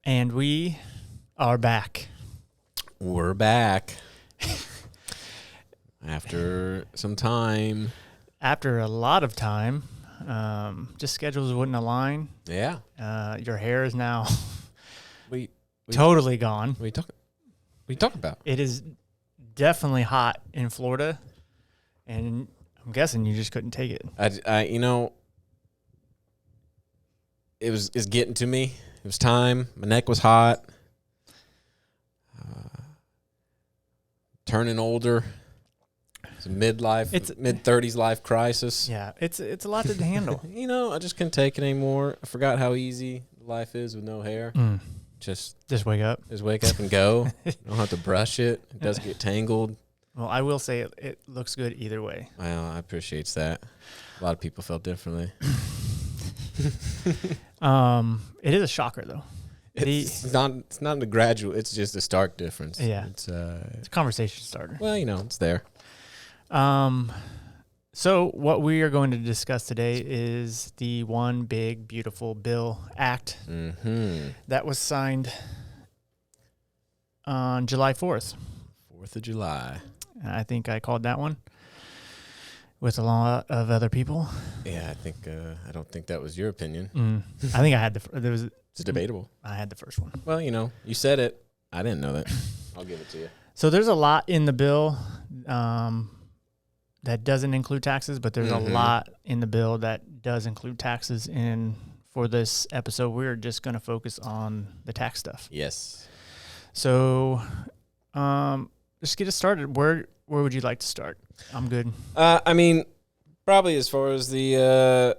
And we are back. We're back. After some time. After a lot of time, just schedules wouldn't align. Yeah. Your hair is now we totally gone. What are you talking about? It is definitely hot in Florida, and I'm guessing you just couldn't take it. It's getting to me. It was time. My neck was hot. Turning older. It's a mid-30s life crisis. Yeah, it's a lot to handle. I just couldn't take it anymore. I forgot how easy life is with no hair. Just wake up. Just wake up and go. You don't have to brush it. It doesn't get tangled. Well, I will say it looks good either way. Well, I appreciate that. A lot of people felt differently. It is a shocker, though. It's not a gradual. It's just a stark difference. Yeah, it's a conversation starter. Well, it's there. So what we are going to discuss today is the One Big Beautiful Bill Act that was signed on July 4th. 4th of July. I think I called that one with a lot of other people. Yeah, I don't think that was your opinion. I think I had it's debatable. I had the first one. Well, you said it. I didn't know that. I'll give it to you. So there's a lot in the bill that doesn't include taxes, but there's a lot in the bill that does include taxes. And for this episode, we're just going to focus on the tax stuff. Yes. So just get us started. Where would you like to start? I'm good. Probably as far as the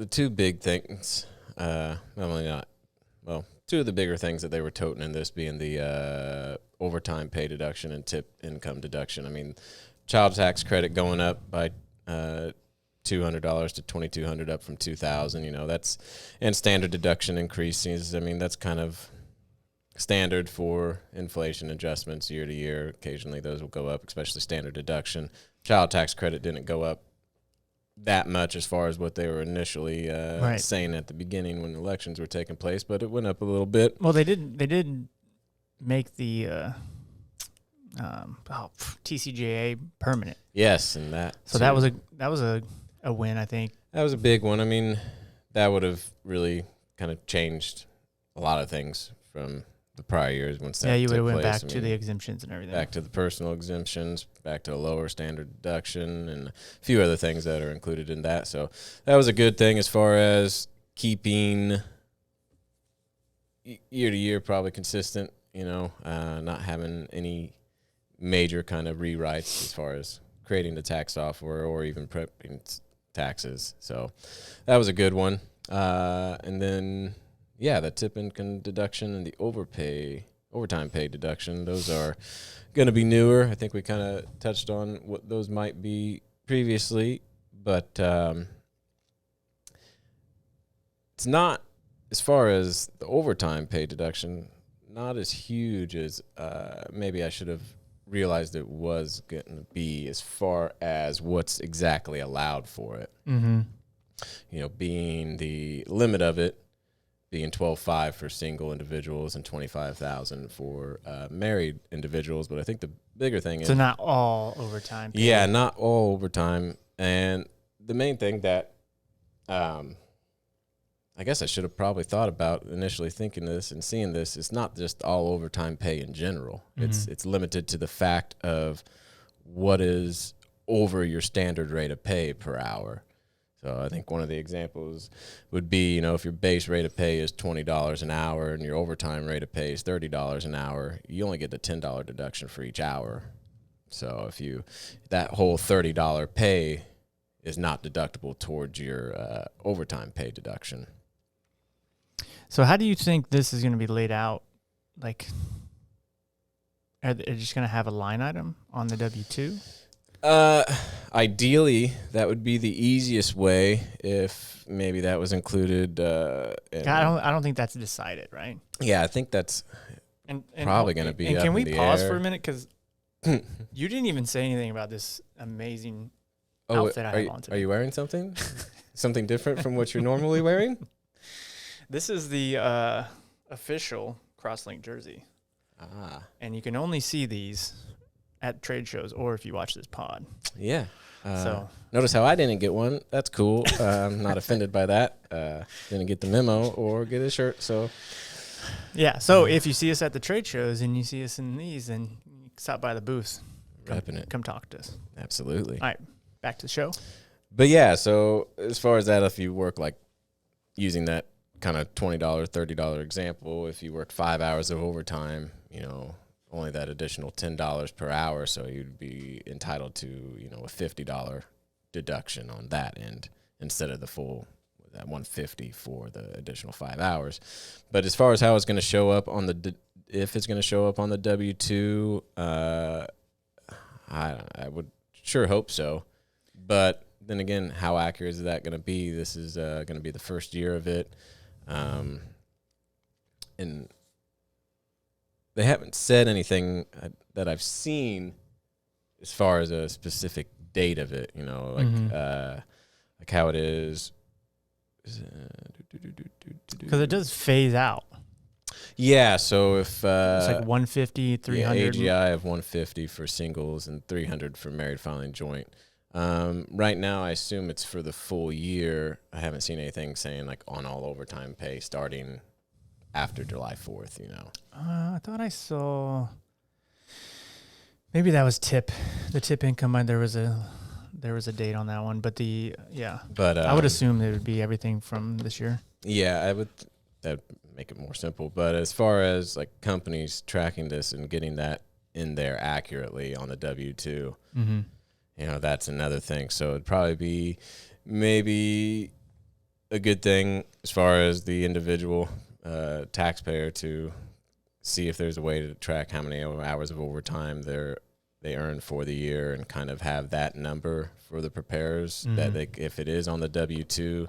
two big things. Two of the bigger things that they were toting in this being the overtime pay deduction and tip income deduction. Child tax credit going up by $200 to $2,200 up from $2,000. And standard deduction increases. That's kind of standard for inflation adjustments year to year. Occasionally those will go up, especially standard deduction. Child tax credit didn't go up that much as far as what they were initially saying at the beginning when elections were taking place, but it went up a little bit. Well, they did make the TCJA permanent. Yes, and that. So that was a win, I think. That was a big one. That would have really kind of changed a lot of things from the prior years once that you would have went place. back to the exemptions and everything. Back to the personal exemptions, back to a lower standard deduction, and a few other things that are included in that. So that was a good thing as far as keeping year to year probably consistent, not having any major kind of rewrites as far as creating the tax software or even prepping taxes. So that was a good one. And then, the tip income deduction and the overtime pay deduction, those are going to be newer. I think we kind of touched on what those might be previously, but it's not, as far as the overtime pay deduction, not as huge as maybe I should have realized it was going to be as far as what's exactly allowed for it. Being the limit of it being $12,500 for single individuals and $25,000 for married individuals. But I think the bigger thing is... So not all overtime pay. Yeah, not all overtime. And the main thing that I guess I should have probably thought about initially thinking this and seeing this, it's not just all overtime pay in general. It's limited to the fact of what is over your standard rate of pay per hour. So I think one of the examples would be, if your base rate of pay is $20 an hour and your overtime rate of pay is $30 an hour, you only get the $10 deduction for each hour. So that whole $30 pay is not deductible towards your overtime pay deduction. So how do you think this is going to be laid out? Like, are they just going to have a line item on the W-2? Ideally, that would be the easiest way if maybe that was incled. I don't think that's decided, right? Yeah, I think that's probably going to be. And up can we in the pause air. for a minute? Because you didn't even say anything about this amazing outfit I have on today. Are you wearing something? Something different from what you're normally wearing? This is the official CrossLink jersey. Ah. And you can only see these at trade shows or if you watch this pod. Yeah. So notice how I didn't get one. That's cool. I'm not offended by that. Didn't get the memo or get a shirt. So yeah. So if you see us at the trade shows and you see us in these, then stop by the booth. Come talk to us. Absolutely. All right. Back to the show. But yeah, so as far as that, if you work like using that kind of $20, $30 example, if you worked 5 hours of overtime, only that additional $10 per hour, so you'd be entitled to, a $50 deduction on that end instead of the full that $150 for the additional 5 hours. But as far as how it's going to show up on if it's going to show up on the W-2, I would sure hope so. But then again, how accurate is that going to be? This is going to be the first year of it. And they haven't said anything that I've seen as far as a specific date of it, like how it is. Because it does phase out. Yeah, so if it's like 150, 300. AGI of 150 for singles and 300 for married filing joint. Right now, I assume it's for the full year. I haven't seen anything saying like on all overtime pay starting after July 4th, I thought I saw, maybe that was the tip income. There was a date on that one, but I would assume it would be everything from this year. Yeah, that'd make it more simple. But as far as like companies tracking this and getting that in there accurately on the W-2, that's another thing. So it'd probably be maybe a good thing as far as the individual taxpayer to see if there's a way to track how many hours of overtime they earn for the year and kind of have that number for the preparers that if it is on the W-2,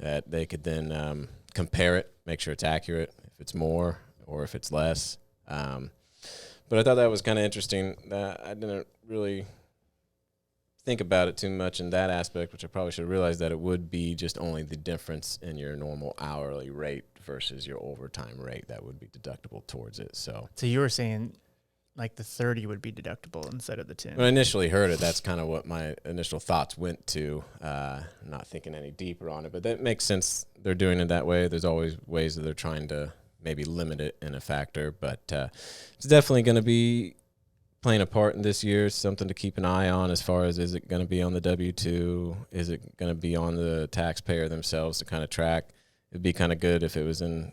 that they could then compare it, make sure it's accurate, if it's more or if it's less. But I thought that was kind of interesting. I didn't really think about it too much in that aspect, which I probably should have realized that it would be just only the difference in your normal hourly rate versus your overtime rate that would be deductible towards it. So you were saying like the 30 would be deductible instead of the 10. When I initially heard it, that's kind of what my initial thoughts went to, not thinking any deeper on it, but that makes sense. They're doing it that way. There's always ways that they're trying to maybe limit it in a factor, but it's definitely going to be playing a part in this year. Something to keep an eye on as far as, is it going to be on the W-2? Is it going to be on the taxpayer themselves to kind of track? It'd be kind of good if it was in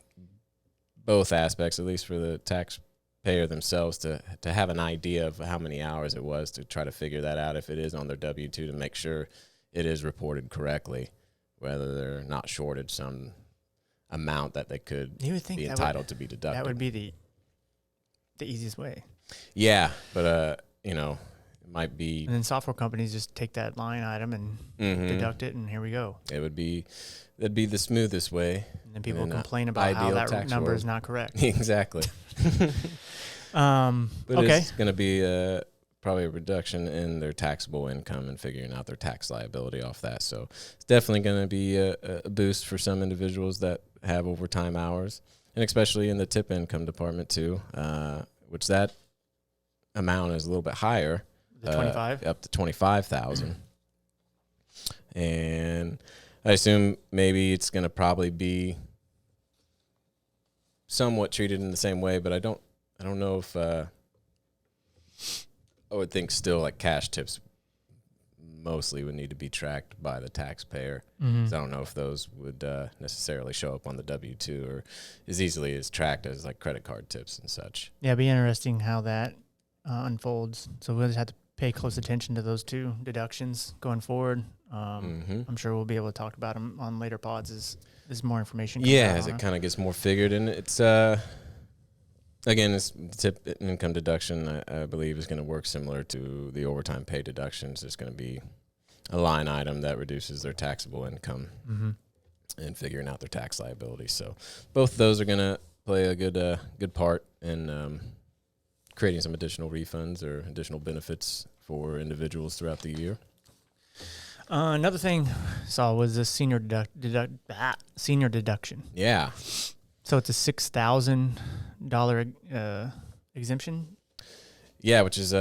both aspects, at least for the taxpayer themselves to have an idea of how many hours it was, to try to figure that out if it is on their W-2, to make sure it is reported correctly, whether they're not shorted some amount that they could be entitled to be deducted. That would be the easiest way. Yeah, but it might be. And then software companies just take that line item and deduct it, and here we go. That'd be the smoothest way. And then people complain about how that number is not correct. Exactly. But it's going to be probably a reduction in their taxable income and figuring out their tax liability off that. So it's definitely going to be a boost for some individuals that have overtime hours, and especially in the tip income department too, which that amount is a little bit higher. The 25? Up to 25,000. And I assume maybe it's going to probably be somewhat treated in the same way, but I don't know if I would think still like cash tips mostly would need to be tracked by the taxpayer. So I don't know if those would necessarily show up on the W-2 or as easily as tracked as like credit card tips and such. Yeah, it'd be interesting how that unfolds. So we'll just have to pay close attention to those two deductions going forward. I'm sure we'll be able to talk about them on later pods as more information comes out as it kind of gets more figured. And it's again, this tip income deduction, I believe, is going to work similar to the overtime pay deductions. There's going to be a line item that reduces their taxable income and figuring out their tax liability. So both of those are going to play a good part in creating some additional refunds or additional benefits for individuals throughout the year. Another thing I saw was the senior deduction. Yeah. So it's a $6,000 exemption. Yeah, which is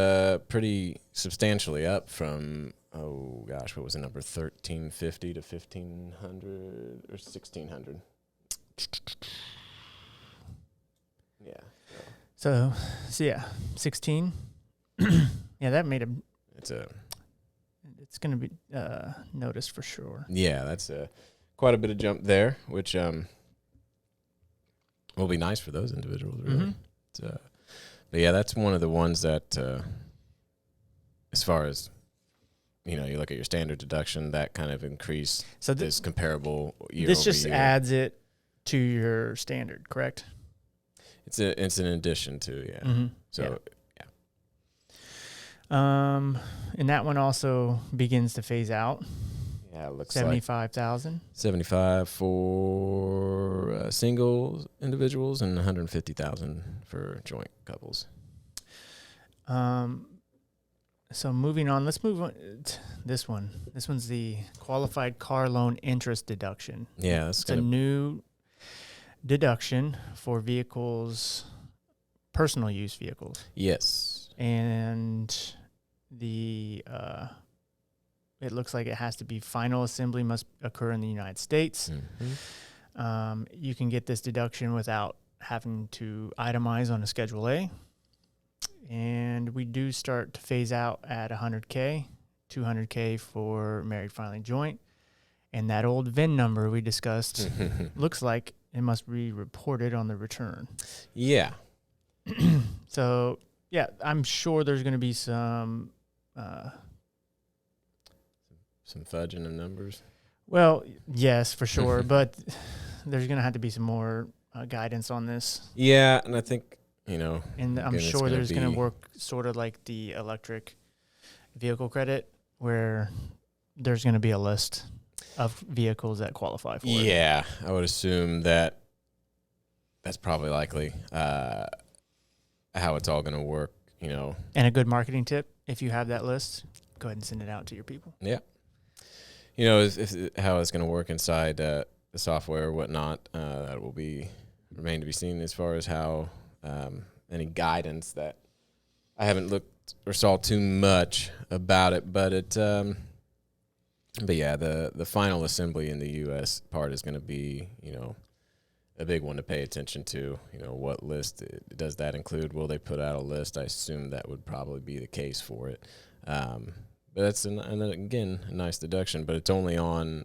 pretty substantially up from what was the number, $1,350 to $1,500 or $1,600. Yeah. So yeah, 16. Yeah, that made it's going to be noticed for sure. Yeah, that's quite a bit of jump there, which will be nice for those individuals, really. But yeah, that's one of the ones that, as far as, you look at your standard deduction, that kind of increase is comparable year this over just year. Adds it to your standard, correct? It's an addition to, yeah. Mm-hmm. So, and that one also begins to phase out. Yeah, it looks 75,000. 75 for single individuals and 150,000 for joint couples. So moving on, let's move on. This one. This one's the qualified car loan interest deduction. Yeah, it's a new deduction for vehicles, personal use vehicles. Yes. And it looks like it has to be final assembly must occur in the United States. Mm-hmm. You can get this deduction without having to itemize on a Schedule A. And we do start to phase out at $100K, $200K for married filing joint. And that old VIN number we discussed looks like it must be reported on the return. Yeah. So, yeah, I'm sure there's going to be some fudging of numbers. Well, yes, for sure. But there's going to have to be some more guidance on this. Yeah, and I think, and I'm sure there's going to work sort of like the electric vehicle credit, where there's going to be a list of vehicles that qualify for it. Yeah, I would assume that's probably likely how it's all going to work, And a good marketing tip, if you have that list, go ahead and send it out to your people. Yeah. If how it's going to work inside the software or whatnot, that will remain to be seen as far as how any guidance that I haven't looked or saw too much about it, but the final assembly in the U.S. part is going to be, a big one to pay attention to. What list does that include? Will they put out a list? I assume that would probably be the case for it. But that's again a nice deduction, but it's only on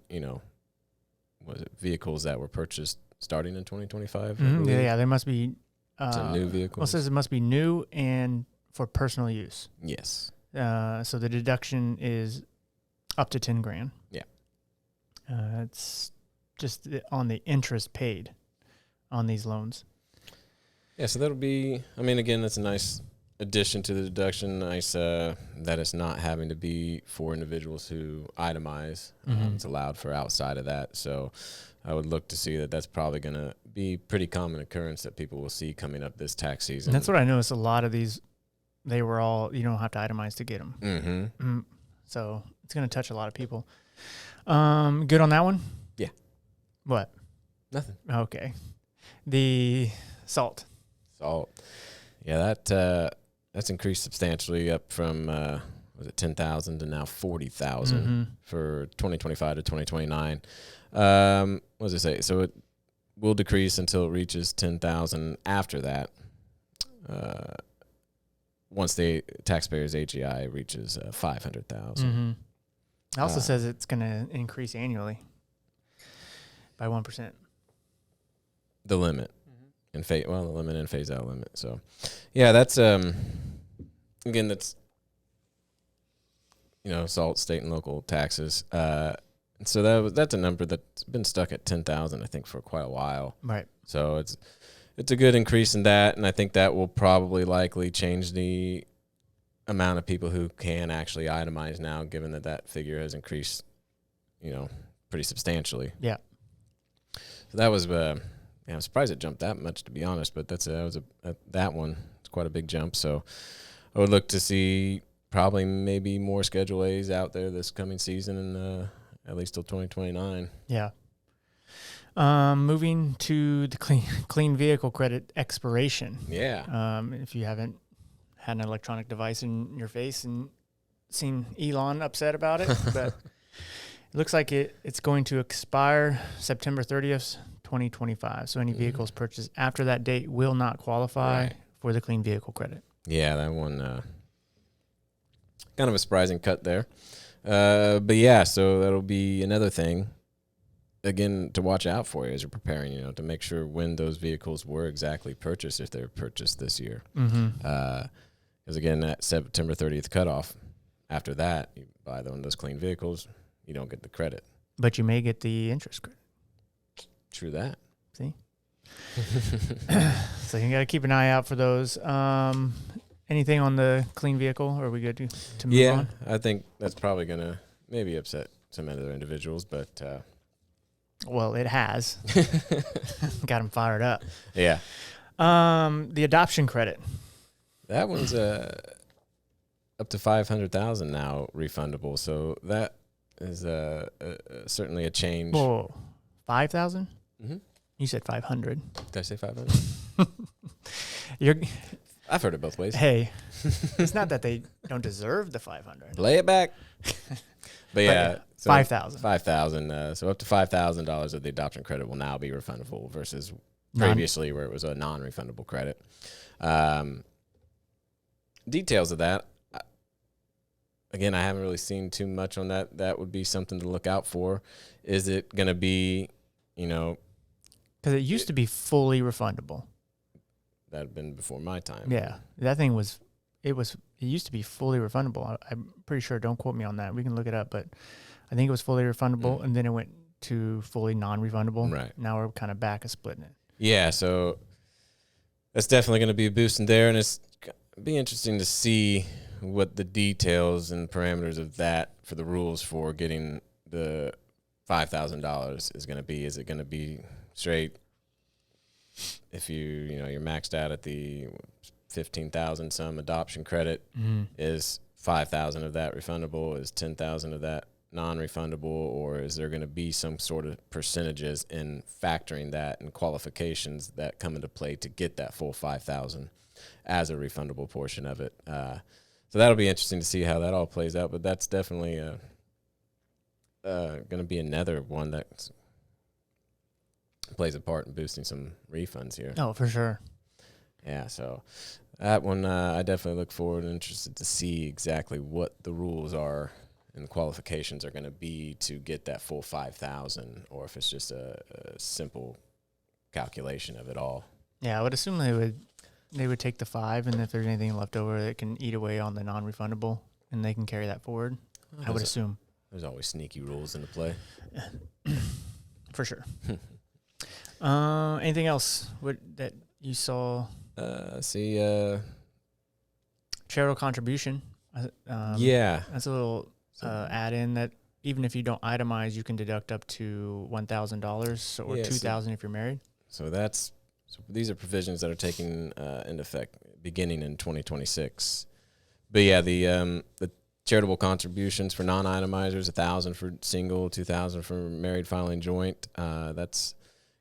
vehicles that were purchased starting in 2025. Mm-hmm. Yeah, they must be. New vehicles. Well, it says it must be new and for personal use. Yes. So the deduction is up to $10,000. Yeah. It's just on the interest paid on these loans. Yeah, so that'll be. Again, that's a nice addition to the deduction. Nice that it's not having to be for individuals who itemize. Mm-hmm. It's allowed for outside of that. So I would look to see that that's probably going to be pretty common occurrence that people will see coming up this tax season. And that's what I noticed. A lot of these, they were all, you don't have to itemize to get them. Mm-hmm. So it's going to touch a lot of people. Good on that one? Yeah. What? Nothing. Okay. The salt. Yeah, that's increased substantially up from, was it 10,000 to now 40,000 for 2025 to 2029. What does it say? So it will decrease until it reaches 10,000 after that. Once the taxpayer's AGI reaches 500,000. It also says it's going to increase annually by 1%. The limit and the limit and phase out limit. So, yeah, that's again, that's SALT, state and local taxes. So that's a number that's been stuck at 10,000, I think, for quite a while. Right. So it's a good increase in that, and I think that will probably likely change the amount of people who can actually itemize now, given that figure has increased, pretty substantially. Yeah. So that was, I'm surprised it jumped that much, to be honest, but that one. It's quite a big jump. So I would look to see probably maybe more Schedule A's out there this coming season, and at least till 2029. Yeah. Moving to the clean vehicle credit expiration. Yeah. If you haven't had an electronic device in your face and seen Elon upset about it, but it looks like it's going to expire September 30th, 2025. So any vehicles purchased after that date will not qualify for the clean vehicle credit. Yeah, that one, kind of a surprising cut there. But yeah, so that'll be another thing, again, to watch out for you as you're preparing, to make sure when those vehicles were exactly purchased, if they were purchased this year. Because again, that September 30th cutoff, after that, you buy one of those clean vehicles, you don't get the credit. But you may get the interest credit. True that. See? So you got to keep an eye out for those. Anything on the clean vehicle? Or are we good to move on? Yeah, I think that's probably going to maybe upset some other individuals, but... well, it has. Got them fired up. Yeah. The adoption credit. That one's up to $500,000 now refundable. So that is certainly a change. Whoa, 5,000? Mm-hmm. You said 500. Did I say 500? I've heard it both ways. Hey, it's not that they don't deserve the 500. Play it back. But yeah, so 5,000. 5,000. So up to $5,000 of the adoption credit will now be refundable versus previously where it was a non-refundable credit. Details of that. Again, I haven't really seen too much on that. That would be something to look out for. Is it going to be, because it used to be fully refundable. That had been before my time. Yeah, that thing was. It used to be fully refundable. I'm pretty sure. Don't quote me on that. We can look it up, but I think it was fully refundable, and then it went to fully non-refundable. Right. Now we're kind of back at splitting it. Yeah, so that's definitely going to be a boost in there, and it's be interesting to see what the details and parameters of that for the rules for getting the $5,000 is going to be. Is it going to be straight if you're maxed out at the 15,000 some adoption credit? Is 5,000 of that refundable? Is 10,000 of that non-refundable? Or is there going to be some sort of percentages in factoring that and qualifications that come into play to get that full 5,000 as a refundable portion of it? So that'll be interesting to see how that all plays out. But that's definitely going to be another one that plays a part in boosting some refunds here. Oh, for sure. Yeah, so that one I definitely look forward and interested to see exactly what the rules are and qualifications are going to be to get that full 5,000, or if it's just a simple calculation of it all. Yeah, I would assume they would take the 5, and if there's anything left over, it can eat away on the non-refundable, and they can carry that forward. I would assume. There's always sneaky rules into play. For sure. Anything else that you saw? Charitable contribution. Yeah. That's a little add-in that even if you don't itemize, you can deduct up to $1,000 or $2,000 if you're married. So these are provisions that are taking into effect beginning in 2026. But yeah, the charitable contributions for non-itemizers, $1,000 for single, $2,000 for married filing joint. That's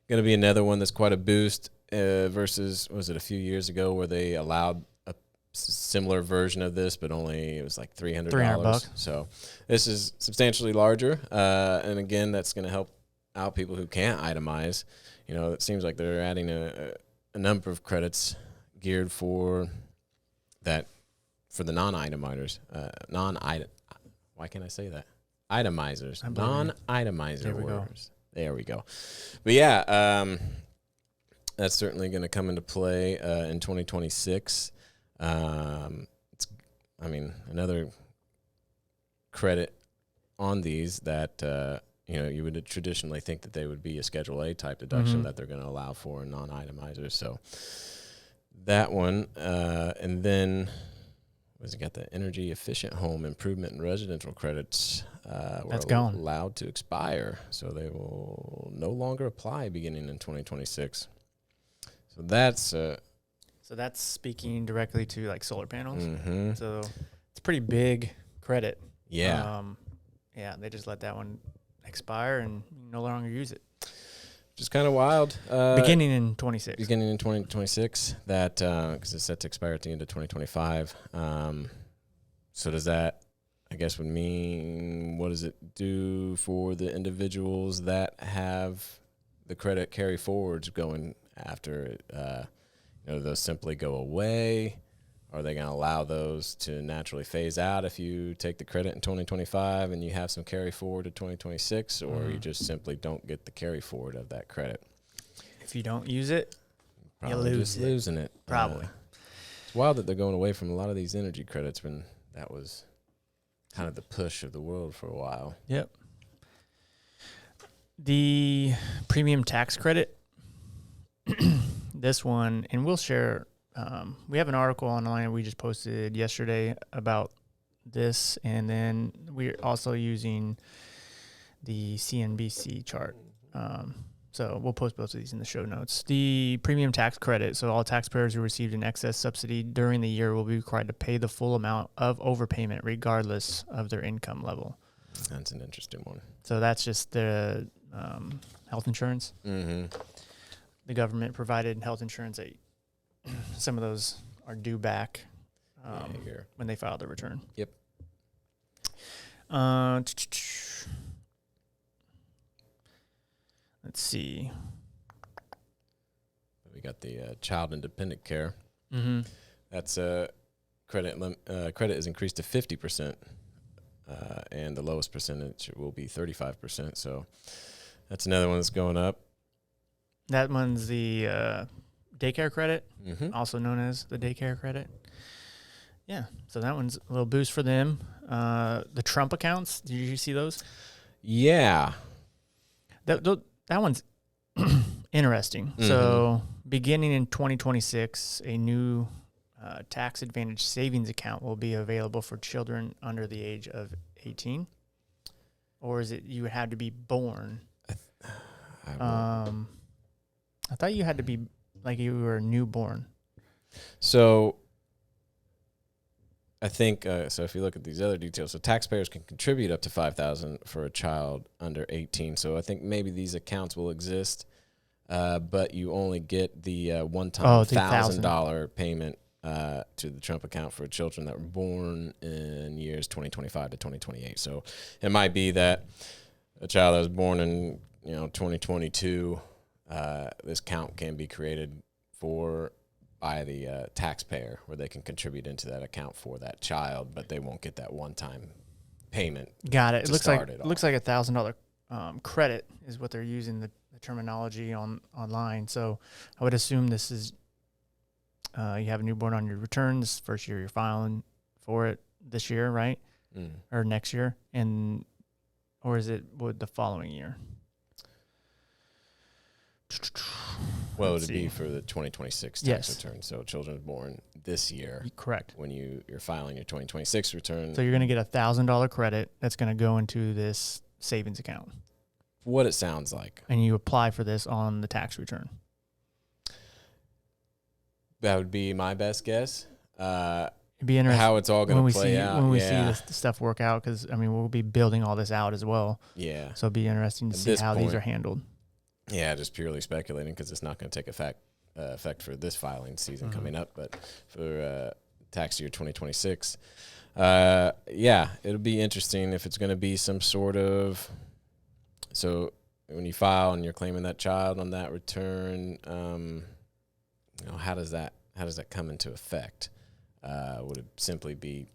going to be another one that's quite a boost versus, was it a few years ago where they allowed a similar version of this, but only it was like $300. So this is substantially larger. And again, that's going to help out people who can't itemize. It seems like they're adding a number of credits geared for that, for the non-itemizers. Why can't I say that? Itemizers. Non-itemizer. There we go. But yeah, that's certainly going to come into play in 2026. Another credit on these that you would traditionally think that they would be a Schedule A type deduction that they're going to allow for in non-itemizers. So that one, and then got the energy efficient home improvement and residential credits were allowed to expire, so they will no longer apply beginning in 2026. So that's speaking directly to like solar panels. So it's a pretty big credit. Yeah. They just let that one expire and no longer use it. which is kind of wild. Beginning in 26. Beginning in 2026, that because it's set to expire at the end of 2025. So does that, I guess, would mean, what does it do for the individuals that have the credit carry forwards going after it? Those simply go away? Are they going to allow those to naturally phase out if you take the credit in 2025 and you have some carry forward to 2026, or you just simply don't get the carry forward of that credit? If you don't use it, probably you just losing it. Probably. It's wild that they're going away from a lot of these energy credits when that was kind of the push of the world for a while. Yep. The premium tax credit, this one, and we'll share. We have an article online we just posted yesterday about this, and then we're also using the CNBC chart. So we'll post both of these in the show notes. The premium tax credit, so all taxpayers who received an excess subsidy during the year will be required to pay the full amount of overpayment regardless of their income level. That's an interesting one. So that's just the health insurance. Mm-hmm. The government provided health insurance. Some of those are due back when they file their return. Yep. Let's see. We got the child independent care. Mm-hmm. That's credit is increased to 50%, and the lowest percentage will be 35%. So that's another one that's going up. That one's the daycare credit, also known as the daycare credit. Yeah, so that one's a little boost for them. The Trump accounts, did you see those? Yeah. That one's interesting. Mm-hmm. So beginning in 2026, a new tax advantage savings account will be available for children under the age of 18. Or is it you had to be born? I thought you had to be like you were a newborn. So I think so. If you look at these other details, so taxpayers can contribute up to $5,000 for a child under 18. So I think maybe these accounts will exist, but you only get the one-time $1,000 payment to the Trump account for children that were born in years 2025 to 2028. So it might be that a child that was born in 2022. This account can be created by the taxpayer, where they can contribute into that account for that child, but they won't get that one-time payment. Got it. It looks like $1,000 credit is what they're using the terminology online. So I would assume this is you have a newborn on your return. This is the first year you're filing for it this year, right? Or next year, or is it the following year? Well, it would be for the 2026 tax return. So children born this year. Correct. When you're filing your 2026 return. So you're going to get $1,000 credit that's going to go into this savings account. What it sounds like. And you apply for this on the tax return. That would be my best guess. It'd be interesting how it's all going to play out. When we see this stuff work out, because, we'll be building all this out as well. Yeah. So it'd be interesting to see how these are handled. Yeah, just purely speculating, because it's not going to take effect for this filing season coming up, but for tax year 2026. It'll be interesting if it's going to be some sort of, so when you file and you're claiming that child on that return, how does that come into effect? Would it simply be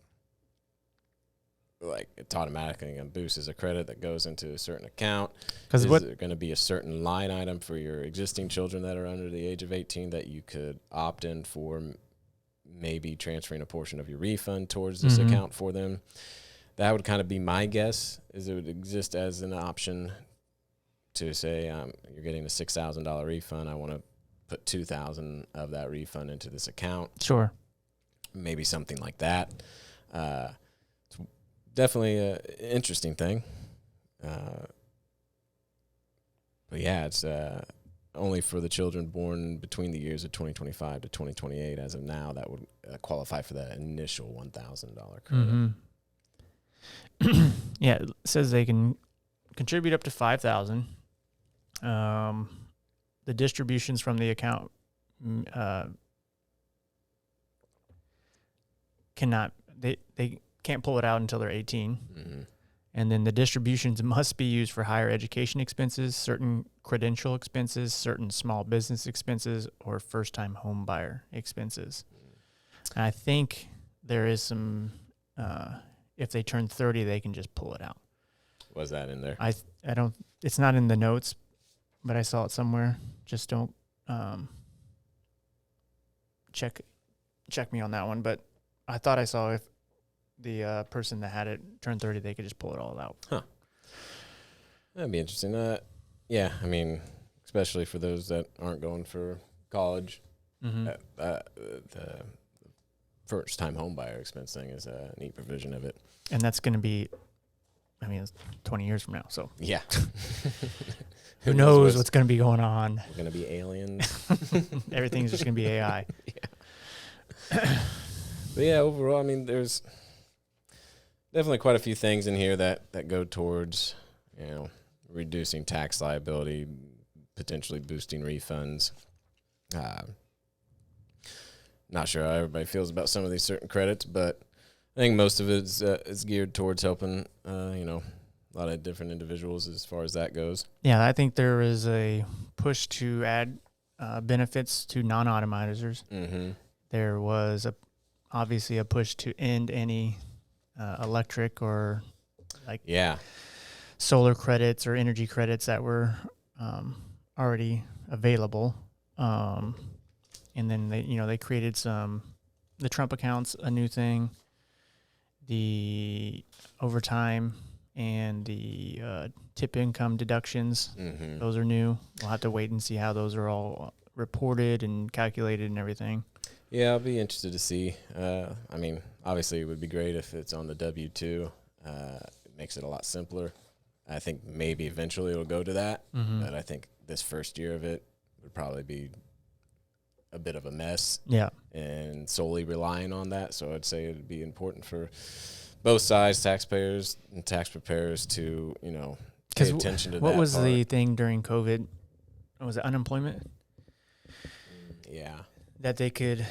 like it's automatically going to boost as a credit that goes into a certain account? Is there going to be a certain line item for your existing children that are under the age of 18 that you could opt in for, maybe transferring a portion of your refund towards this account for them? That would kind of be my guess, is it would exist as an option to say you're getting a $6,000 refund. I want to put $2,000 of that refund into this account. Sure. Maybe something like that. It's definitely an interesting thing. But yeah, it's only for the children born between the years of 2025 to 2028 as of now that would qualify for that initial $1,000 credit. Yeah, it says they can contribute up to $5,000. the distributions from the account they can't pull it out until they're 18. Mm-hmm. And then the distributions must be used for higher education expenses, certain credential expenses, certain small business expenses, or first-time home buyer expenses. And I think there is some, if they turn 30, they can just pull it out. Was that in there? I don't, it's not in the notes, but I saw it somewhere. Just don't check me on that one. But I thought I saw if the person that had it turned 30, they could just pull it all out. Huh. That'd be interesting. Yeah, I mean, especially for those that aren't going for college, the first-time home buyer expense thing is a neat provision of it. And that's going to be, I mean, it's 20 years from now, so. Yeah. Who knows what's going to be going on? We're going to be aliens. Everything's just going to be AI. Yeah. But yeah, overall, I mean, there's definitely quite a few things in here that go towards, reducing tax liability, potentially boosting refunds. Not sure how everybody feels about some of these certain credits, but I think most of it is geared towards helping, a lot of different individuals as far as that goes. Yeah, I think there is a push to add benefits to non-automizers. Mm-hmm. There was obviously a push to end any electric or solar credits or energy credits that were already available. And then they created the Trump accounts, a new thing, the overtime and the tip income deductions. Mm-hmm. Those are new. We'll have to wait and see how those are all reported and calculated and everything. Yeah, I'll be interested to see. I mean, obviously it would be great if it's on the W-2. It makes it a lot simpler. I think maybe eventually it'll go to that, but I think this first year of it would probably be a bit of a mess. Yeah. And solely relying on that. So I'd say it'd be important for both sides, taxpayers and tax preparers, to, pay attention to that. What was the thing during COVID? Was it unemployment? Yeah. That they could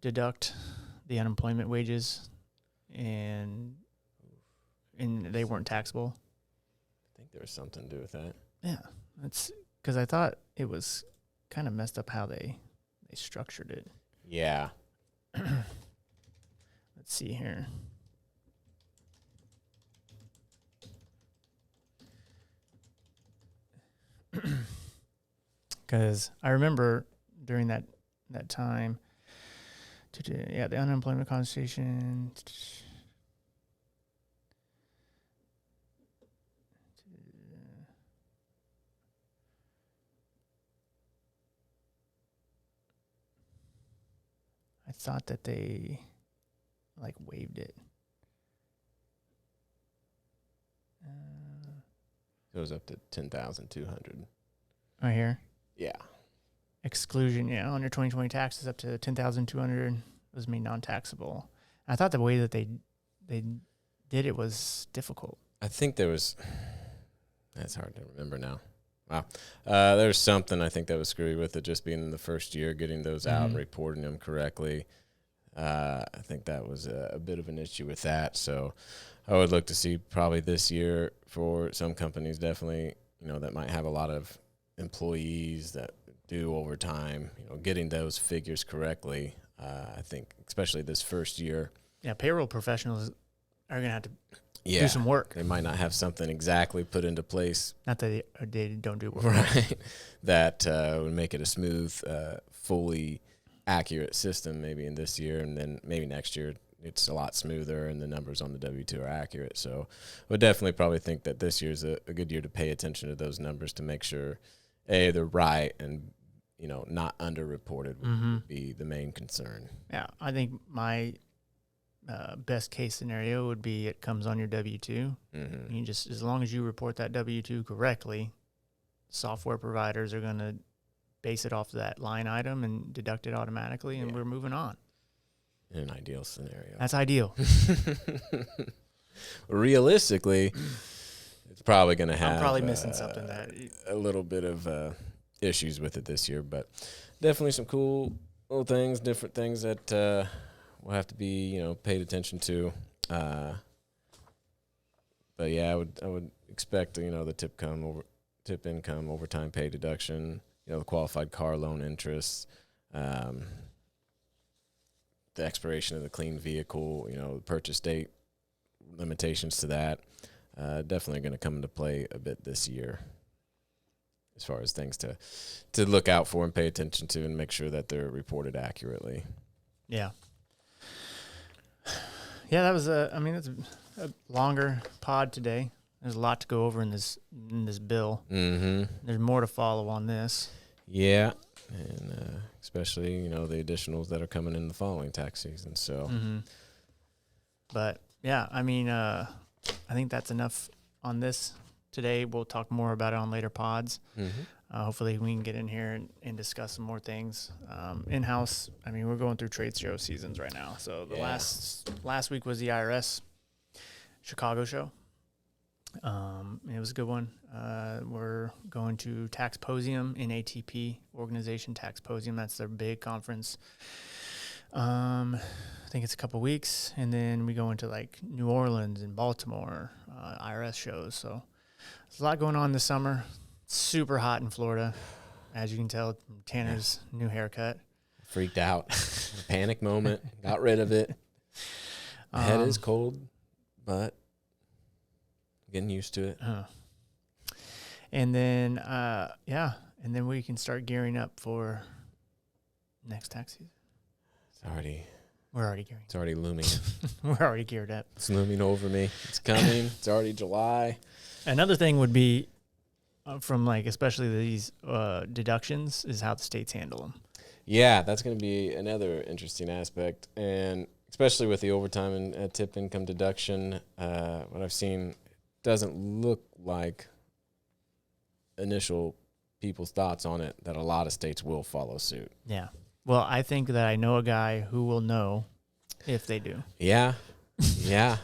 deduct the unemployment wages and they weren't taxable. I think there was something to do with that. Yeah. That's because I thought it was kind of messed up how they structured it. Yeah. Let's see here. Because I remember during that time, the unemployment compensation. I thought that they waived it. Goes up to $10,200. Right here. Yeah. Exclusion, on your 2020 taxes up to $10,200 was made non-taxable. I thought the way that they did it was difficult. I think that's hard to remember now. Wow. There's something I think that was screwy with it, just being in the first year, getting those out and reporting them correctly. I think that was a bit of an issue with that. So I would look to see probably this year for some companies, definitely, that might have a lot of employees that do overtime, getting those figures correctly. I think especially this first year. Yeah, payroll professionals are going to have to do some work. They might not have something exactly put into place. Not that they don't do work. Right. That would make it a smooth, fully accurate system maybe in this year, and then maybe next year it's a lot smoother and the numbers on the W-2 are accurate. So I would definitely probably think that this year's a good year to pay attention to those numbers to make sure, A, they're right, and not underreported would be the main concern. Yeah, I think my best case scenario would be it comes on your W-2. Mm-hmm. You just, as long as you report that W-2 correctly, software providers are going to base it off that line item and deduct it automatically, and we're moving on. In an ideal scenario. That's ideal. Realistically, it's probably going to have. I'm probably missing something that a little bit of issues with it this year, but definitely some cool little things, different things that will have to be paid attention to. But yeah, I would expect the tip income, overtime pay deduction, the qualified car loan interest, the expiration of the clean vehicle, the purchase date limitations to that. Definitely going to come into play a bit this year as far as things to look out for and pay attention to and make sure that they're reported accurately. Yeah. Yeah, that was it's a longer pod today. There's a lot to go over in this bill. Mm-hmm. There's more to follow on this. Yeah, and especially the additionals that are coming in the following tax season. So, but yeah, I think that's enough on this today. We'll talk more about it on later pods. Mm-hmm. Hopefully we can get in here and discuss some more things. In-house, we're going through trade show seasons right now. So the last week was the IRS Chicago show. It was a good one. We're going to Taxposium, NATP organization, Taxposium. That's their big conference. I think it's a couple weeks, and then we go into like New Orleans and Baltimore IRS shows. So there's a lot going on this summer. Super hot in Florida, as you can tell. Tanner's new haircut. Freaked out, panic moment. Got rid of it. My head is cold, but getting used to it. And then and then we can start gearing up for next tax season. We're already gearing. It's already looming. We're already geared up. It's looming over me. It's coming. It's already July. Another thing would be from especially these deductions is how the states handle them. Yeah, that's going to be another interesting aspect, and especially with the overtime and tip income deduction, what I've seen doesn't look like initial people's thoughts on it that a lot of states will follow suit. Yeah. Well, I think that I know a guy who will know if they do. Yeah. Yeah.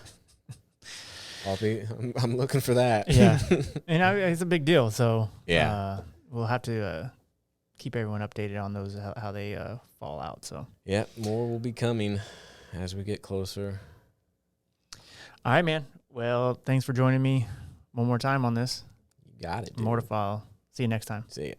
I'm looking for that. Yeah. And it's a big deal. So yeah, we'll have to keep everyone updated on those, how they fall out. So yeah, more will be coming as we get closer. All right, man. Well, thanks for joining me one more time on this. You got it, dude. More to follow. See you next time. See ya.